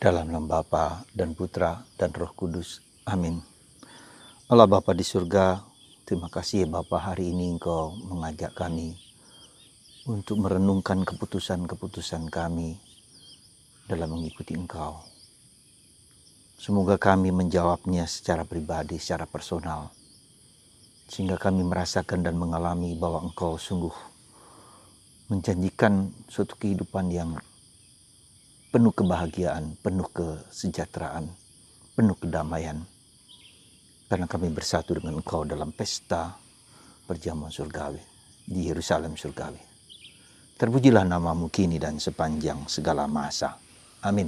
Dalam nama Bapa dan Putra dan Roh Kudus. Amin. Allah Bapa di surga, terima kasih ya Bapa, hari ini Engkau mengajak kami untuk merenungkan keputusan-keputusan kami dalam mengikuti Engkau. Semoga kami menjawabnya secara pribadi, secara personal, sehingga kami merasakan dan mengalami bahwa Engkau sungguh menjanjikan suatu kehidupan yang penuh kebahagiaan, penuh kesejahteraan, penuh kedamaian. Karena kami bersatu dengan Engkau dalam pesta perjamuan surgawi di Yerusalem surgawi. Terpujilah namamu kini dan sepanjang segala masa. Amin.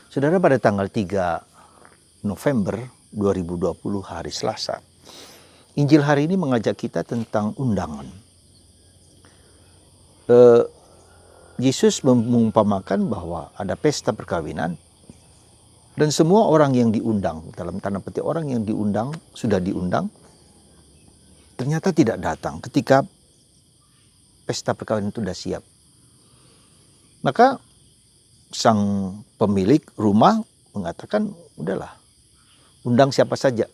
Saudara, pada tanggal 3 November 2020 hari Selasa, Injil hari ini mengajak kita tentang undangan. Yesus mengumpamakan bahwa ada pesta perkawinan dan semua orang yang diundang, dalam tanda petik orang yang diundang, sudah diundang, ternyata tidak datang ketika pesta perkawinan itu sudah siap. Maka sang pemilik rumah mengatakan, udahlah, undang siapa saja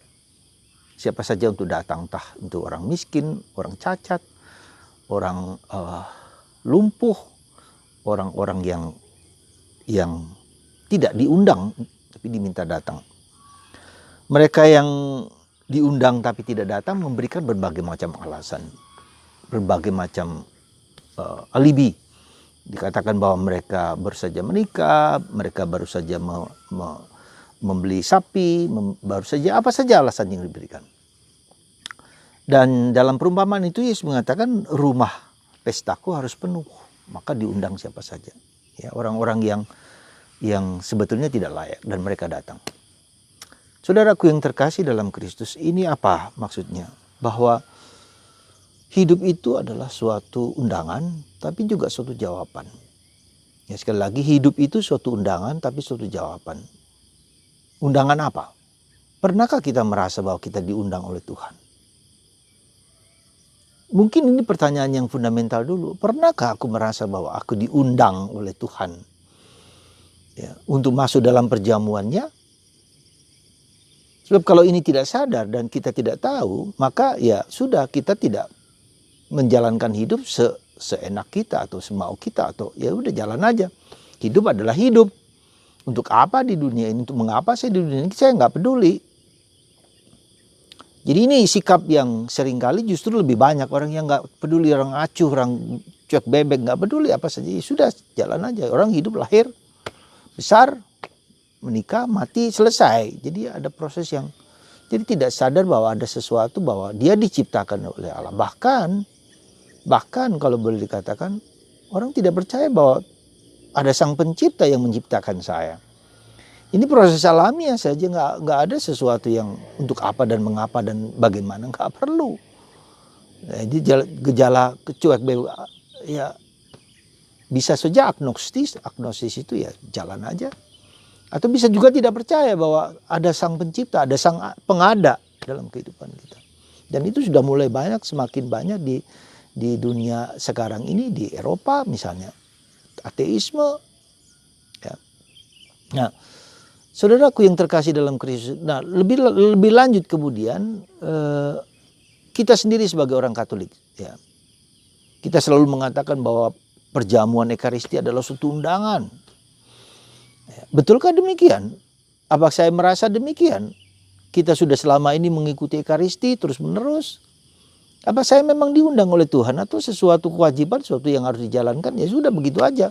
untuk datang, entah untuk orang miskin, orang cacat, orang lumpuh, orang-orang yang tidak diundang tapi diminta datang. Mereka yang diundang tapi tidak datang memberikan berbagai macam alasan, berbagai macam alibi. Dikatakan bahwa mereka baru saja menikah, mereka baru saja membeli sapi, baru saja apa saja alasan yang diberikan. Dan dalam perumpamaan itu Yesus mengatakan rumah pestaku harus penuh, maka diundang siapa saja. Ya, orang-orang yang sebetulnya tidak layak dan mereka datang. Saudaraku yang terkasih dalam Kristus, ini apa maksudnya? Bahwa hidup itu adalah suatu undangan tapi juga suatu jawaban. Ya, sekali lagi, hidup itu suatu undangan tapi suatu jawaban. Undangan apa? Pernahkah kita merasa bahwa kita diundang oleh Tuhan? Mungkin ini pertanyaan yang fundamental dulu. Pernahkah aku merasa bahwa aku diundang oleh Tuhan ya, untuk masuk dalam perjamuannya? Sebab kalau ini tidak sadar dan kita tidak tahu, maka ya sudah, kita tidak menjalankan hidup seenak kita atau semau kita, atau ya udah jalan aja. Hidup adalah hidup. Untuk apa di dunia ini? Untuk mengapa saya di dunia ini? Saya nggak peduli. Jadi ini sikap yang seringkali justru lebih banyak orang yang nggak peduli, orang acuh, orang cuek bebek, nggak peduli apa saja. Sudah jalan aja. Orang hidup lahir, besar, menikah, mati, selesai. Jadi ada proses yang, jadi tidak sadar bahwa ada sesuatu, bahwa dia diciptakan oleh Allah. Bahkan kalau boleh dikatakan, orang tidak percaya bahwa ada sang pencipta yang menciptakan saya. Ini proses alamiah saja, nggak ada sesuatu yang untuk apa dan mengapa dan bagaimana, nggak perlu. Jadi gejala cuek ya bisa saja agnostis itu ya jalan aja. Atau bisa juga tidak percaya bahwa ada sang pencipta, ada sang pengada dalam kehidupan kita. Dan itu sudah mulai banyak, semakin banyak di dunia sekarang ini, di Eropa misalnya, ateisme. Ya. Nah, saudaraku yang terkasih dalam Kristus, nah lebih lanjut kemudian kita sendiri sebagai orang Katolik, ya, kita selalu mengatakan bahwa perjamuan Ekaristi adalah suatu undangan. Ya, betulkah demikian? Apakah saya merasa demikian? Kita sudah selama ini mengikuti Ekaristi terus menerus. Apa saya memang diundang oleh Tuhan atau sesuatu kewajiban, sesuatu yang harus dijalankan? Ya sudah begitu aja.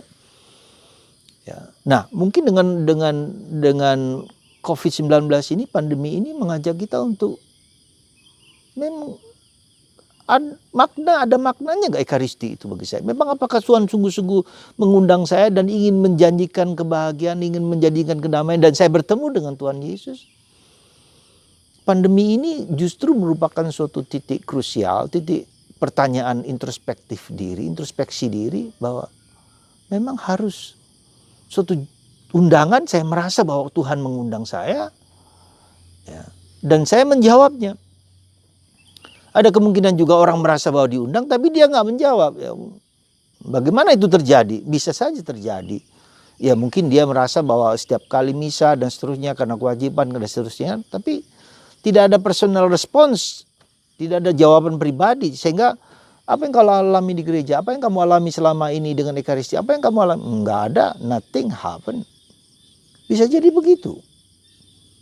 Ya. Nah, mungkin dengan COVID-19 ini, pandemi ini mengajak kita untuk memang ada maknanya gak Ekaristi itu bagi saya? Memang apakah Tuhan sungguh-sungguh mengundang saya dan ingin menjanjikan kebahagiaan, ingin menjadikan kedamaian, dan saya bertemu dengan Tuhan Yesus? Pandemi ini justru merupakan suatu titik krusial, titik pertanyaan introspeksi diri, bahwa memang harus suatu undangan. Saya merasa bahwa Tuhan mengundang saya, ya, dan saya menjawabnya. Ada kemungkinan juga orang merasa bahwa diundang tapi dia nggak menjawab. Ya, bagaimana itu terjadi? Bisa saja terjadi. Ya mungkin dia merasa bahwa setiap kali misa dan seterusnya karena kewajiban dan seterusnya, tapi tidak ada personal response, tidak ada jawaban pribadi, sehingga apa yang kau alami di gereja, apa yang kamu alami selama ini dengan Ekaristi, apa yang kamu alami, enggak ada, nothing happen. Bisa jadi begitu.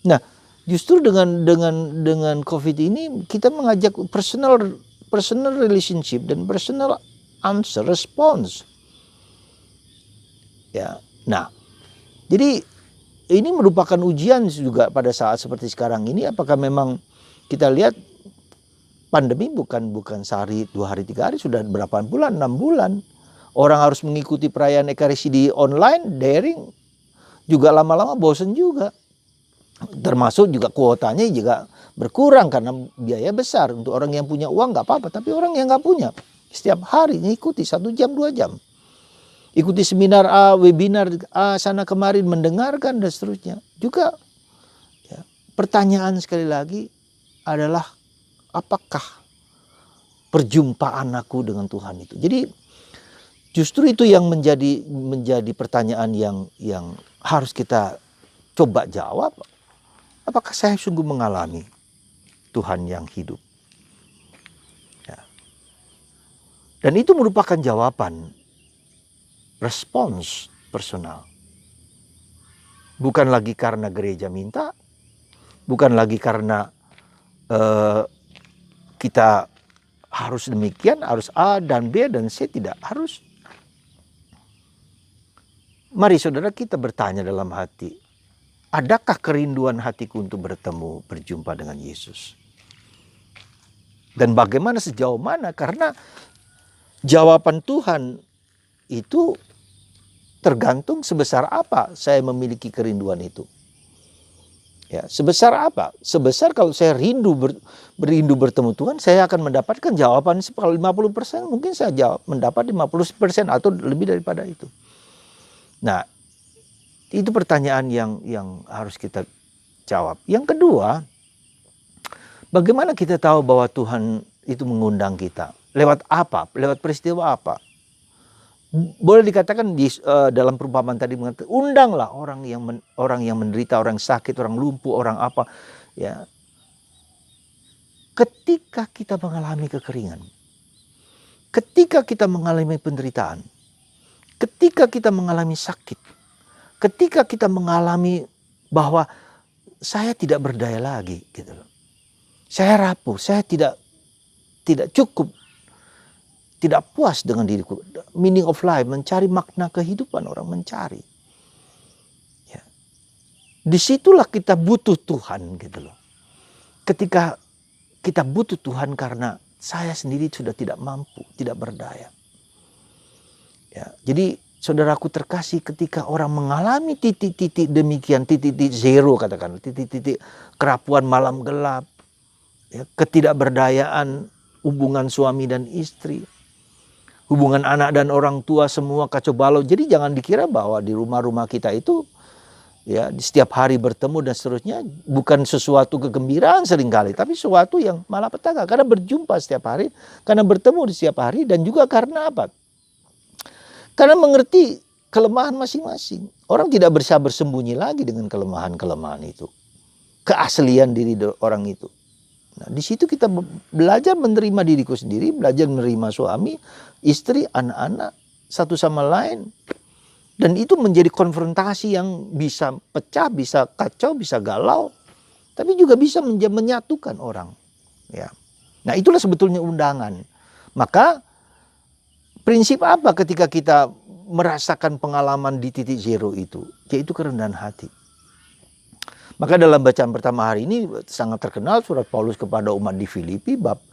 Nah, justru dengan COVID ini kita mengajak personal relationship dan personal answer response. Ya. Nah, jadi ini merupakan ujian juga pada saat seperti sekarang ini. Apakah memang kita lihat pandemi bukan sehari, 2 hari, 3 hari, sudah berapa bulan, 6 bulan. Orang harus mengikuti perayaan Ekaristi di online, daring, juga lama-lama bosen juga. Termasuk juga kuotanya juga berkurang karena biaya besar. Untuk orang yang punya uang nggak apa-apa, tapi orang yang nggak punya, setiap hari ngikuti 1 jam, 2 jam. Ikuti seminar A, webinar A, sana kemarin, mendengarkan dan seterusnya. Juga ya, pertanyaan sekali lagi adalah apakah perjumpaan aku dengan Tuhan itu. Jadi justru itu yang menjadi pertanyaan yang harus kita coba jawab. Apakah saya sungguh mengalami Tuhan yang hidup? Ya. Dan itu merupakan jawaban, respons personal. Bukan lagi karena gereja minta, bukan lagi karena kita harus demikian, harus A dan B dan C, tidak harus. Mari saudara kita bertanya dalam hati, adakah kerinduan hatiku untuk bertemu, berjumpa dengan Yesus? Dan bagaimana, sejauh mana? Karena jawaban Tuhan itu tergantung sebesar apa saya memiliki kerinduan itu. Ya, sebesar apa? Sebesar kalau saya rindu bertemu Tuhan, saya akan mendapatkan jawaban. Kalau 50%, mungkin saya mendapat 50% atau lebih daripada itu. Nah, itu pertanyaan yang harus kita jawab. Yang kedua, bagaimana kita tahu bahwa Tuhan itu mengundang kita? Lewat apa? Lewat peristiwa apa? Boleh dikatakan dalam perumpamaan tadi mengatakan, undanglah orang yang menderita, orang sakit, orang lumpuh, orang apa, ya. Ketika kita mengalami kekeringan, ketika kita mengalami penderitaan, ketika kita mengalami sakit, ketika kita mengalami bahwa saya tidak berdaya lagi, gitu loh. Saya rapuh, saya tidak cukup, tidak puas dengan diriku. Meaning of life, mencari makna kehidupan, orang mencari. Ya. Disitulah kita butuh Tuhan, gitu loh. Ketika kita butuh Tuhan karena saya sendiri sudah tidak mampu, tidak berdaya. Ya. Jadi saudaraku terkasih, ketika orang mengalami titik-titik demikian, titik-titik zero katakan, titik-titik kerapuan malam gelap, ya, ketidakberdayaan hubungan suami dan istri, hubungan anak dan orang tua, semua kacau balau. Jadi jangan dikira bahwa di rumah-rumah kita itu ya setiap hari bertemu dan seterusnya bukan sesuatu kegembiraan seringkali, tapi sesuatu yang malapetaka karena berjumpa setiap hari, karena bertemu di setiap hari, dan juga karena apa? Karena mengerti kelemahan masing-masing. Orang tidak bisa bersembunyi lagi dengan kelemahan-kelemahan itu. Keaslian diri orang itu. Nah, di situ kita belajar menerima diriku sendiri, belajar menerima suami, istri, anak-anak, satu sama lain. Dan itu menjadi konfrontasi yang bisa pecah, bisa kacau, bisa galau. Tapi juga bisa menyatukan orang. Ya. Nah, itulah sebetulnya undangan. Maka prinsip apa ketika kita merasakan pengalaman di titik zero itu? Yaitu kerendahan hati. Maka dalam bacaan pertama hari ini sangat terkenal surat Paulus kepada umat di Filipi bab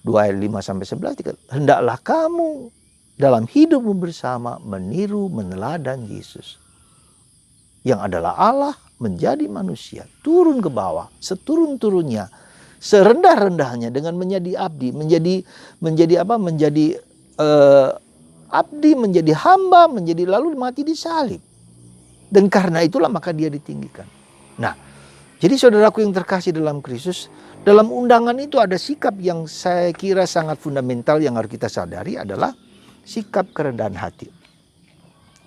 2 ayat 5-11. Hendaklah kamu dalam hidupmu bersama meniru meneladan Yesus, yang adalah Allah menjadi manusia, turun ke bawah seturun-turunnya, serendah-rendahnya dengan menjadi abdi, menjadi abdi, menjadi hamba, menjadi lalu mati di salib. Dan karena itulah maka dia ditinggikan. Nah, jadi saudaraku yang terkasih dalam Kristus, dalam undangan itu ada sikap yang saya kira sangat fundamental yang harus kita sadari, adalah sikap kerendahan hati.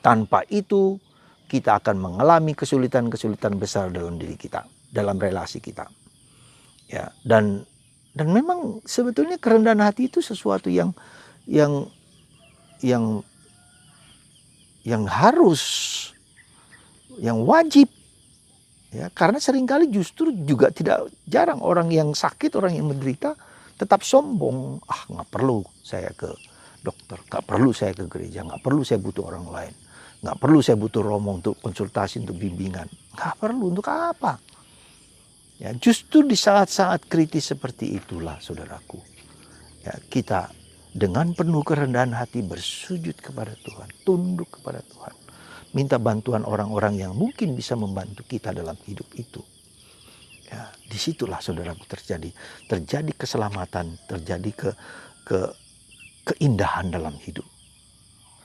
Tanpa itu kita akan mengalami kesulitan-kesulitan besar dalam diri kita, dalam relasi kita. Ya, dan memang sebetulnya kerendahan hati itu sesuatu yang harus, yang wajib. Ya, karena seringkali justru juga tidak jarang orang yang sakit, orang yang menderita tetap sombong. Nggak perlu saya ke dokter, nggak perlu saya ke gereja, nggak perlu saya butuh orang lain, nggak perlu saya butuh romo untuk konsultasi, untuk bimbingan. Nggak perlu, untuk apa? Ya, justru di saat-saat kritis seperti itulah, saudaraku, ya, kita dengan penuh kerendahan hati bersujud kepada Tuhan, tunduk kepada Tuhan, minta bantuan orang-orang yang mungkin bisa membantu kita dalam hidup itu. Ya, disitulah, saudaraku, terjadi keselamatan, terjadi keindahan dalam hidup.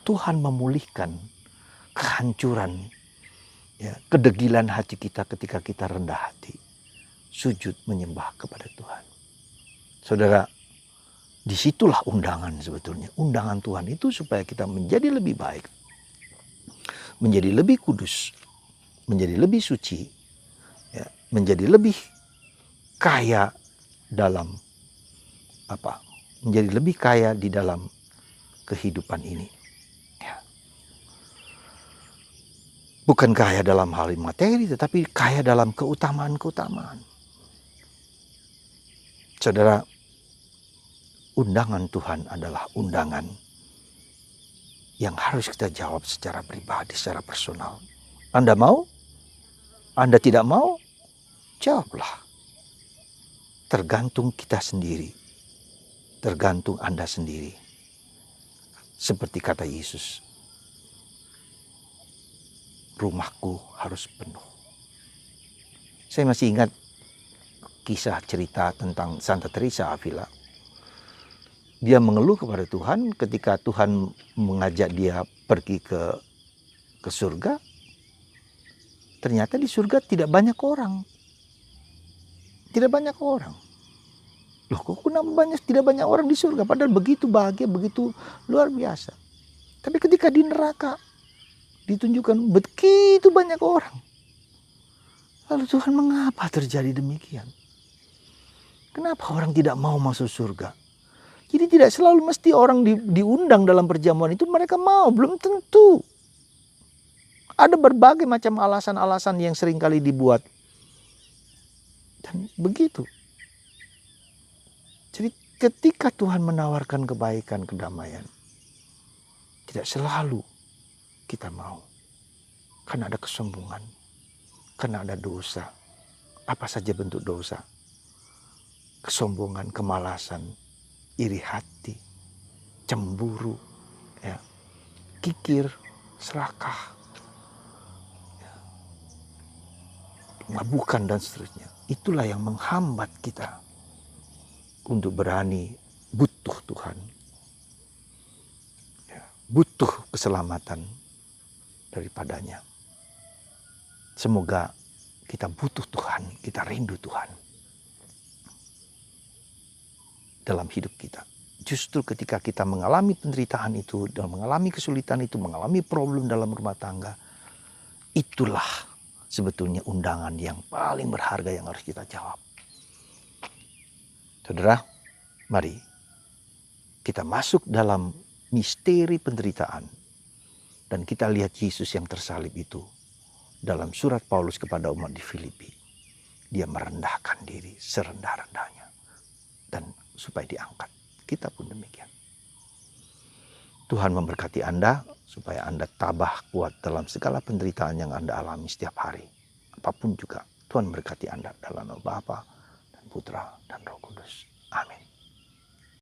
Tuhan memulihkan kehancuran, ya, kedegilan hati kita ketika kita rendah hati, sujud menyembah kepada Tuhan. Saudara, disitulah undangan sebetulnya. Undangan Tuhan itu supaya kita menjadi lebih baik, menjadi lebih kudus, menjadi lebih suci, ya, menjadi lebih kaya dalam menjadi lebih kaya di dalam kehidupan ini. Ya. Bukan kaya dalam hal materi, tetapi kaya dalam keutamaan-keutamaan. Saudara, undangan Tuhan adalah undangan yang harus kita jawab secara pribadi, secara personal. Anda mau? Anda tidak mau? Jawablah. Tergantung kita sendiri. Tergantung Anda sendiri. Seperti kata Yesus, rumahku harus penuh. Saya masih ingat kisah cerita tentang Santa Teresa Avila. Dia mengeluh kepada Tuhan ketika Tuhan mengajak dia pergi ke surga. Ternyata di surga tidak banyak orang. Tidak banyak orang. Loh, kok kenapa tidak banyak orang di surga? Padahal begitu bahagia, begitu luar biasa. Tapi ketika di neraka ditunjukkan begitu banyak orang. Lalu Tuhan, mengapa terjadi demikian? Kenapa orang tidak mau masuk surga? Jadi tidak selalu mesti orang diundang dalam perjamuan itu mereka mau, belum tentu. Ada berbagai macam alasan-alasan yang seringkali dibuat. Dan begitu. Jadi ketika Tuhan menawarkan kebaikan, kedamaian, tidak selalu kita mau. Karena ada kesombongan, karena ada dosa. Apa saja bentuk dosa? Kesombongan, kemalasan, iri hati, cemburu, ya, kikir, serakah, ya, mabukan dan seterusnya. Itulah yang menghambat kita untuk berani butuh Tuhan, ya, butuh keselamatan daripadanya. Semoga kita butuh Tuhan, kita rindu Tuhan dalam hidup kita. Justru ketika kita mengalami penderitaan itu, dan mengalami kesulitan itu, mengalami problem dalam rumah tangga, itulah sebetulnya undangan yang paling berharga yang harus kita jawab. Saudara, mari kita masuk dalam misteri penderitaan dan kita lihat Yesus yang tersalib itu dalam surat Paulus kepada umat di Filipi. Dia merendahkan diri serendah-rendahnya dan supaya diangkat. Kita pun demikian. Tuhan memberkati Anda supaya Anda tabah kuat dalam segala penderitaan yang Anda alami setiap hari. Apapun juga, Tuhan memberkati Anda dalam nama Bapa dan Putra dan Roh Kudus. Amin.